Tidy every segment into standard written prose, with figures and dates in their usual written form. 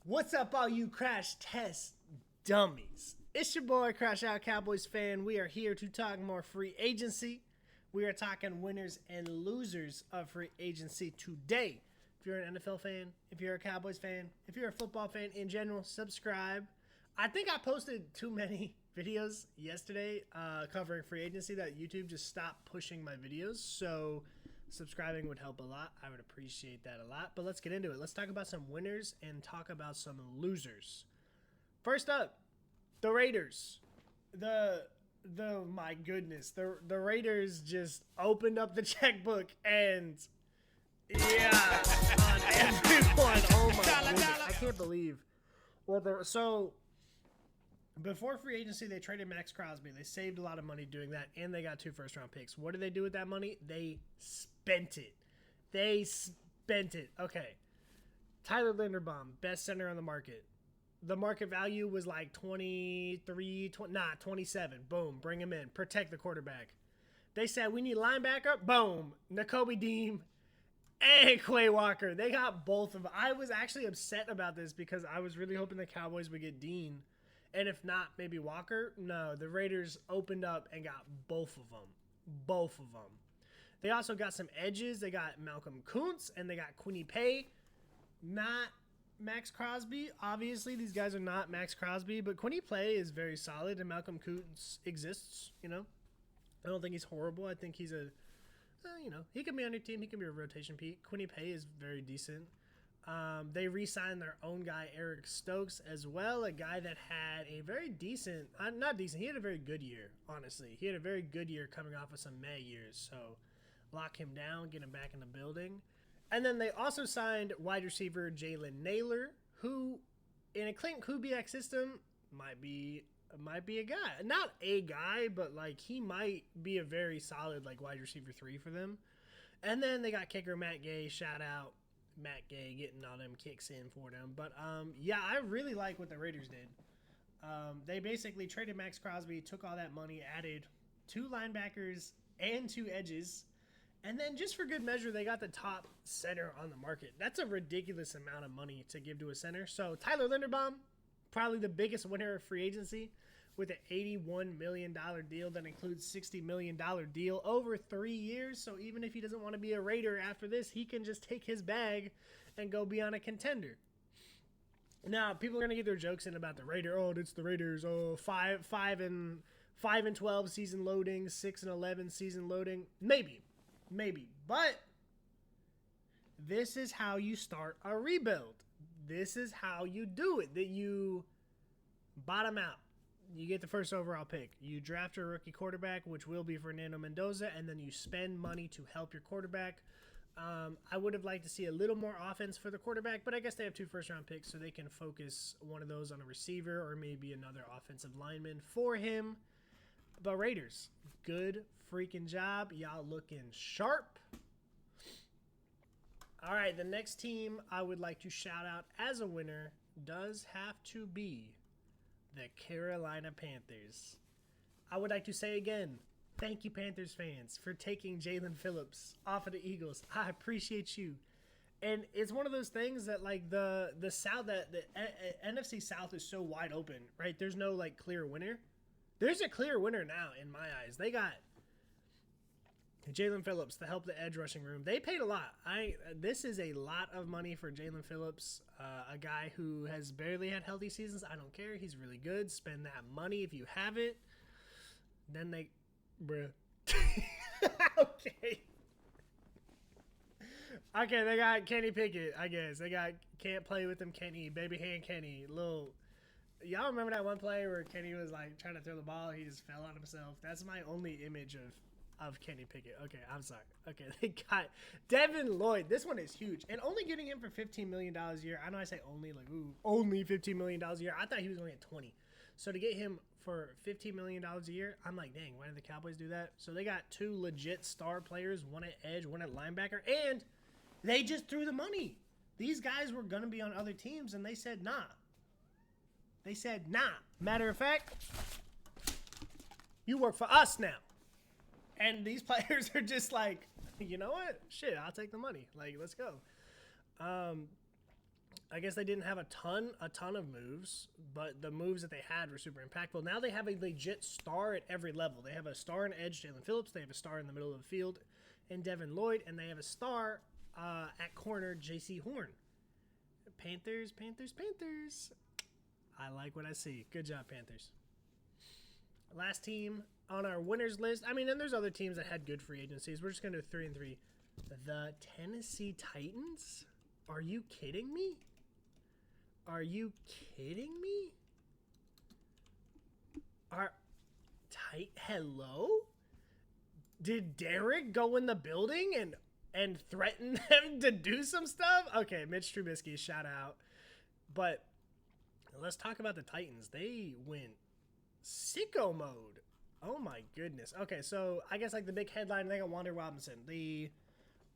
What's up, all you Crash Test dummies? It's your boy, Crash Out Cowboys fan. We are here to talk more free agency. We are talking winners and losers of free agency today. If you're an NFL fan, if you're a Cowboys fan, if you're a football fan in general, subscribe. I think I posted too many videos yesterday covering free agency that YouTube just stopped pushing my videos. So subscribing would help a lot. I would appreciate that a lot. But let's get into it. Let's talk about some winners and talk about some losers. First up, the Raiders. The my goodness, the Raiders just opened up the checkbook and yeah, on everyone. Oh my goodness, I can't believe. So before free agency, they traded Max Crosby. They saved a lot of money doing that, and they got 2 first-round picks. What did they do with that money? They spent it. Okay. Tyler Linderbaum, best center on the market. The market value was like 27. Boom, bring him in. Protect the quarterback. They said, we need linebacker. Boom, Nakobe Dean and Quay Walker. They got both of them. I was actually upset about this because I was really hoping the Cowboys would get Dean. And if not, maybe Walker. No, the Raiders opened up and got both of them. Both of them. They also got some edges. They got Malcolm Kuntz and they got Quinny Pay. Not Max Crosby. Obviously, these guys are not Max Crosby, but Quinny Pay is very solid and Malcolm Kuntz exists, you know. I don't think he's horrible. I think he's he can be on your team. He can be a rotation piece. Quinny Pay is very decent. They re-signed their own guy, Eric Stokes, as well, a guy that had a very decent, not decent, he had a very good year, honestly. He had a very good year coming off of some May years, so lock him down, get him back in the building. And then they also signed wide receiver Jalen Naylor, who, in a Clint Kubiak system, might be a guy. Not a guy, but, like, he might be a very solid, like, wide receiver 3 for them. And then they got kicker Matt Gay, shout out. Matt Gay getting all them kicks in for them. But, yeah, I really like what the Raiders did. They basically traded Max Crosby, took all that money, added 2 linebackers and 2 edges. And then just for good measure, they got the top center on the market. That's a ridiculous amount of money to give to a center. So Tyler Linderbaum, probably the biggest winner of free agency with an $81 million deal that includes $60 million deal over 3 years. So even if he doesn't want to be a Raider after this, he can just take his bag and go be on a contender. Now, people are going to get their jokes in about the Raider. Oh, it's the Raiders. Oh, 5 and 12 season loading, 6 and 11 season loading. Maybe. But this is how you start a rebuild. This is how you do it. That you bottom out. You get the first overall pick. You draft a rookie quarterback, which will be Fernando Mendoza, and then you spend money to help your quarterback. I would have liked to see a little more offense for the quarterback, but I guess they have 2 first-round picks, so they can focus one of those on a receiver or maybe another offensive lineman for him. But Raiders, good freaking job. Y'all looking sharp. All right, the next team I would like to shout out as a winner does have to be the Carolina Panthers. I would like to say again, thank you, Panthers fans, for taking Jalen Phillips off of the Eagles. I appreciate you. And it's one of those things that, like, the South, the NFC South is so wide open, right? There's no, like, clear winner. There's a clear winner now in my eyes. They got Jalen Phillips to help the edge rushing room. They paid a lot. This is a lot of money for Jalen Phillips, a guy who has barely had healthy seasons. I don't care. He's really good. Spend that money if you have it. Then they, bruh. Okay. Okay, they got Kenny Pickett, I guess. They got can't play with him Kenny, baby hand Kenny, little. Y'all remember that one play where Kenny was like trying to throw the ball, he just fell on himself? That's my only image of Kenny Pickett. Okay, I'm sorry. Okay, they got Devin Lloyd. This one is huge. And only getting him for $15 million a year. I know I say only, like, ooh, only $15 million a year. I thought he was going to get 20. So to get him for $15 million a year, I'm like, dang, why did the Cowboys do that? So they got 2 legit star players, one at edge, one at linebacker, and they just threw the money. These guys were going to be on other teams, and they said, nah. They said, nah. Matter of fact, you work for us now. And these players are just like, you know what? Shit, I'll take the money. Like, let's go. I guess they didn't have a ton of moves, but the moves that they had were super impactful. Now they have a legit star at every level. They have a star in edge, Jalen Phillips. They have a star in the middle of the field, in Devin Lloyd, and they have a star at corner, J.C. Horn. Panthers, Panthers, Panthers. I like what I see. Good job, Panthers. Last team on our winners list. I mean, and there's other teams that had good free agencies. We're just going to do 3 and 3. The Tennessee Titans? Are you kidding me? Are you kidding me? Hello? Did Derek go in the building and threaten them to do some stuff? Okay, Mitch Trubisky, shout out. But let's talk about the Titans. They went sicko mode. Oh my goodness. Okay, so I guess like the big headline, they got Wan'Dale Robinson. The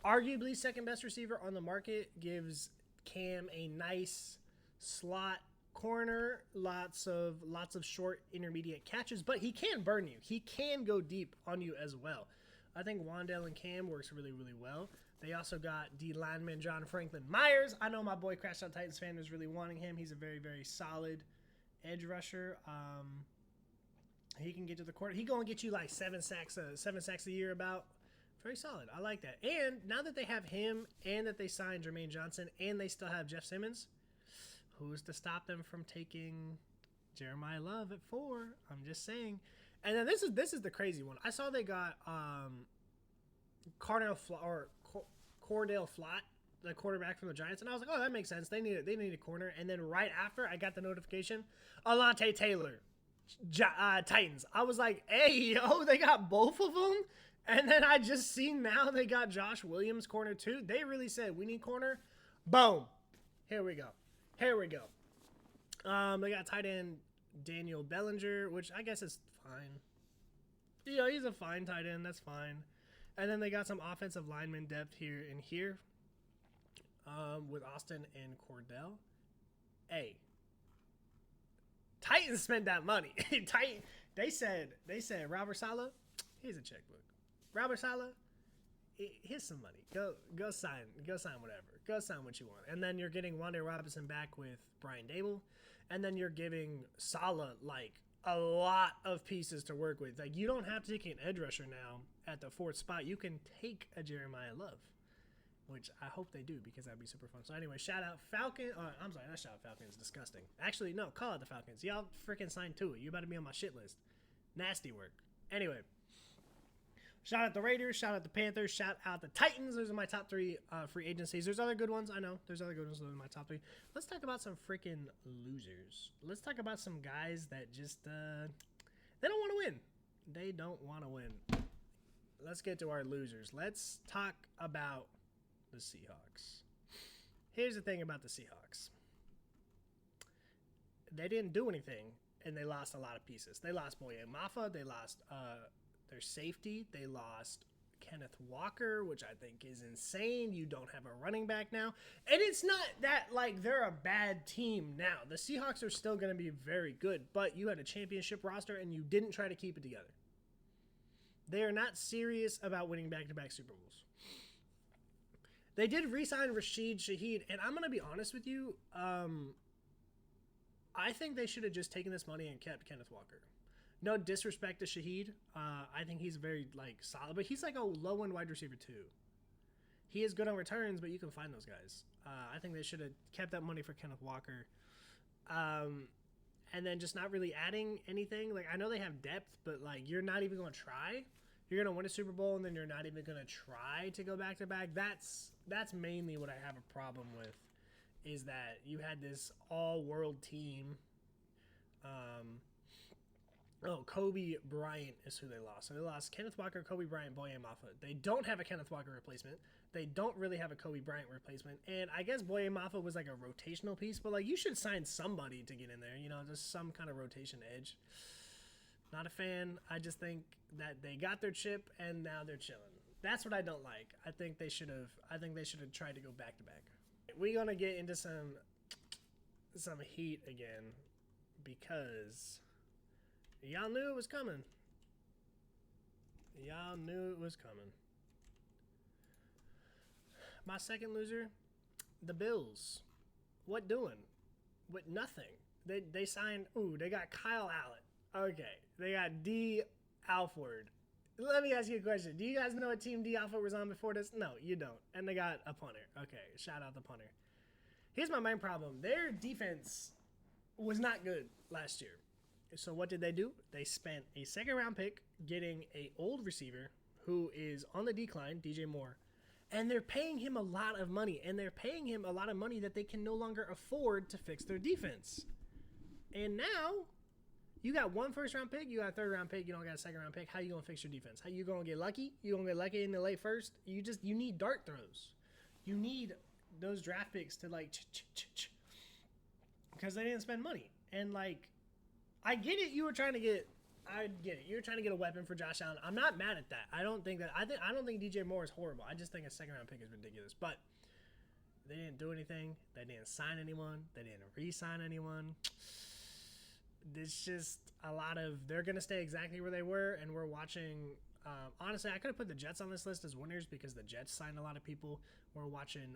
arguably second best receiver on the market, gives Cam a nice slot corner, lots of short intermediate catches, but he can burn you. He can go deep on you as well. I think Wan'Dale and Cam works really, really well. They also got D lineman John Franklin Myers. I know my boy Crash Out Titans fan was really wanting him. He's a very, very solid edge rusher. He can get to the quarter. He gonna get you like 7 sacks a year about. Very solid. I like that. And now that they have him and that they signed Jermaine Johnson and they still have Jeff Simmons, who's to stop them from taking Jeremiah Love at 4? I'm just saying. And then this is the crazy one. I saw they got Cordell Flott, the quarterback from the Giants, and I was like, oh, that makes sense. They need a corner. And then right after, I got the notification, Alontae Taylor, Titans. I was like, hey, yo, they got both of them. And then I just seen now they got Josh Williams corner too. They really said we need corner. Boom. Here we go. They got tight end Daniel Bellinger, which I guess is fine. You know, he's a fine tight end. That's fine. And then they got some offensive lineman depth here and here with Austin and Cordell. Hey, Titans spent that money. They said Robert Saleh, here's a checkbook. Robert Saleh, here's some money. Go sign whatever. Go sign what you want. And then you're getting Wan'Dale Robinson back with Brian Dable. And then you're giving Saleh like a lot of pieces to work with. Like, you don't have to take an edge rusher now at the 4th spot. You can take a Jeremiah Love, which I hope they do because that'd be super fun. So anyway, shout out Falcon. I'm sorry, not shout out Falcons. Disgusting. Actually, no, call out the Falcons. Y'all freaking signed to it. You about to be on my shit list. Nasty work. Anyway. Shout out the Raiders, shout out the Panthers, shout out the Titans. Those are my top 3 free agencies. There's other good ones, I know. There's other good ones. Those are my top 3. Let's talk about some freaking losers. Let's talk about some guys that just, they don't want to win. They don't want to win. Let's get to our losers. Let's talk about the Seahawks. Here's the thing about the Seahawks. They didn't do anything, and they lost a lot of pieces. They lost Boye Mafa. They lost, their safety. They lost Kenneth Walker, which I think is insane. You don't have a running back now. And it's not that, like, they're a bad team now. The Seahawks are still going to be very good, but you had a championship roster, and you didn't try to keep it together. They are not serious about winning back-to-back Super Bowls. They did re-sign Rashid Shaheed, and I'm going to be honest with you. I think they should have just taken this money and kept Kenneth Walker. No disrespect to Shaheed. I think he's very, like, solid. But he's like a low-end wide receiver, too. He is good on returns, but you can find those guys. I think they should have kept that money for Kenneth Walker. And then just not really adding anything. Like, I know they have depth, but, like, you're not even going to try. You're going to win a Super Bowl, and then you're not even going to try to go back-to-back. That's mainly what I have a problem with, is that you had this all-world team. Kobe Bryant is who they lost. So they lost Kenneth Walker, Kobe Bryant, Boye Mafa. They don't have a Kenneth Walker replacement. They don't really have a Kobe Bryant replacement. And I guess Boye Mafa was like a rotational piece, but like you should sign somebody to get in there, you know, just some kind of rotation edge. Not a fan. I just think that they got their chip and now they're chilling. That's what I don't like. I think they should have tried to go back to back. We're gonna get into some heat again because y'all knew it was coming. Y'all knew it was coming. My second loser, the Bills. What doing? With nothing. They signed. Ooh, they got Kyle Allen. Okay, they got D Alford. Let me ask you a question. Do you guys know what team D Alford was on before this? No, you don't. And they got a punter. Okay, shout out the punter. Here's my main problem. Their defense was not good last year. So what did they do? They spent a second-round pick getting a old receiver who is on the decline, DJ Moore, and they're paying him a lot of money, and they're paying him a lot of money that they can no longer afford to fix their defense. And now you got one first-round pick, you got a third-round pick, you don't got a second-round pick. How you gonna fix your defense? How you gonna get lucky? You gonna get lucky in the late first? You need dart throws. You need those draft picks to like because they didn't spend money. And like, I get it. You were trying to get. I get it. You're trying to get a weapon for Josh Allen. I'm not mad at that. I don't think DJ Moore is horrible. I just think a second-round pick is ridiculous. But they didn't do anything. They didn't sign anyone. They didn't re-sign anyone. It's just a lot of. They're gonna stay exactly where they were, and we're watching. Honestly, I could have put the Jets on this list as winners because the Jets signed a lot of people. We're watching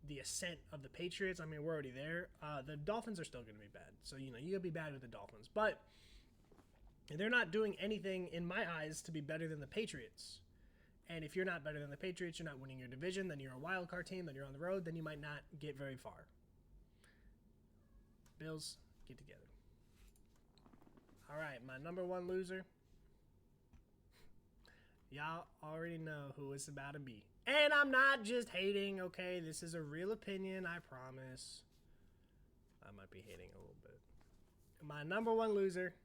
the ascent of the Patriots. I mean, we're already there. The Dolphins are still going to be bad. So, you got to be bad with the Dolphins. But they're not doing anything, in my eyes, to be better than the Patriots. And if you're not better than the Patriots, you're not winning your division, then you're a wild card team, then you're on the road, then you might not get very far. Bills, get together. All right, my number one loser. Y'all already know who it's about to be. And I'm not just hating, okay? This is a real opinion, I promise. I might be hating a little bit. My number one loser,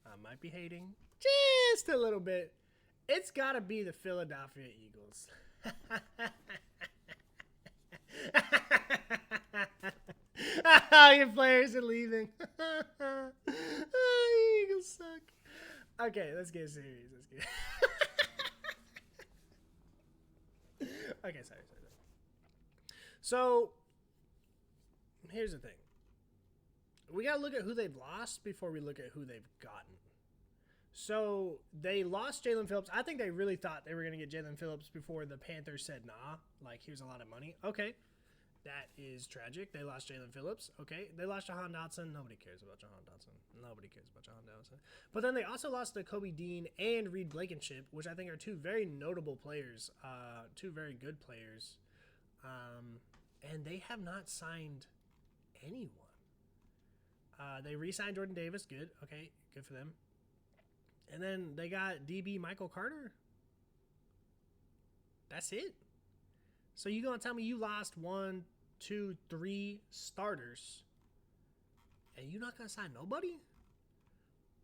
I might be hating just a little bit. It's got to be the Philadelphia Eagles. Your players are leaving. Eagles suck. Okay, let's get serious. Okay, sorry. So, here's the thing. We got to look at who they've lost before we look at who they've gotten. So, they lost Jalen Phillips. I think they really thought they were going to get Jalen Phillips before the Panthers said, nah, like, here's a lot of money. Okay, that is tragic. They lost Jalen Phillips. Okay, they lost Jahan Dotson. Nobody cares about Jahan Dotson. But then they also lost to Kobe Dean and Reed Blankenship, which I think are two very notable players, two very good players. And they have not signed anyone. They re-signed Jordan Davis. Good. Okay, good for them. And then they got DB Michael Carter. That's it. So you gonna tell me you lost 1, 2, 3 starters, and you're not gonna sign nobody?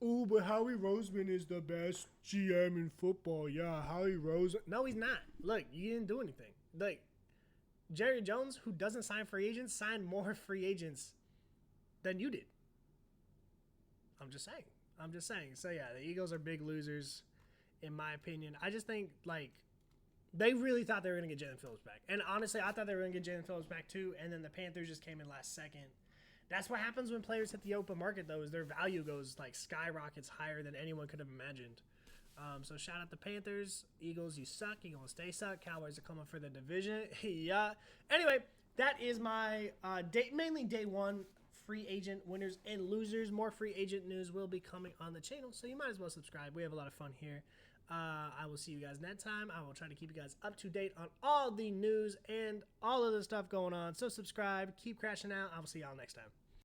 Oh, but Howie Roseman is the best GM in football. Yeah, Howie Roseman. No, he's not. Look, you didn't do anything. Like, Jerry Jones, who doesn't sign free agents, signed more free agents than you did. I'm just saying. So, yeah, the Eagles are big losers, in my opinion. I just think, like, they really thought they were going to get Jalen Phillips back. And honestly, I thought they were going to get Jalen Phillips back too, and then the Panthers just came in last second. That's what happens when players hit the open market, though, is their value goes, like, skyrockets higher than anyone could have imagined. So shout out the Panthers. Eagles, you suck. You're going to stay suck. Cowboys are coming for the division. Yeah. Anyway, that is my mainly day one free agent winners and losers. More free agent news will be coming on the channel, so you might as well subscribe. We have a lot of fun here. I will see you guys next time. I will try to keep you guys up to date on all the news and all of the stuff going on. So subscribe, keep crashing out. I will see y'all next time.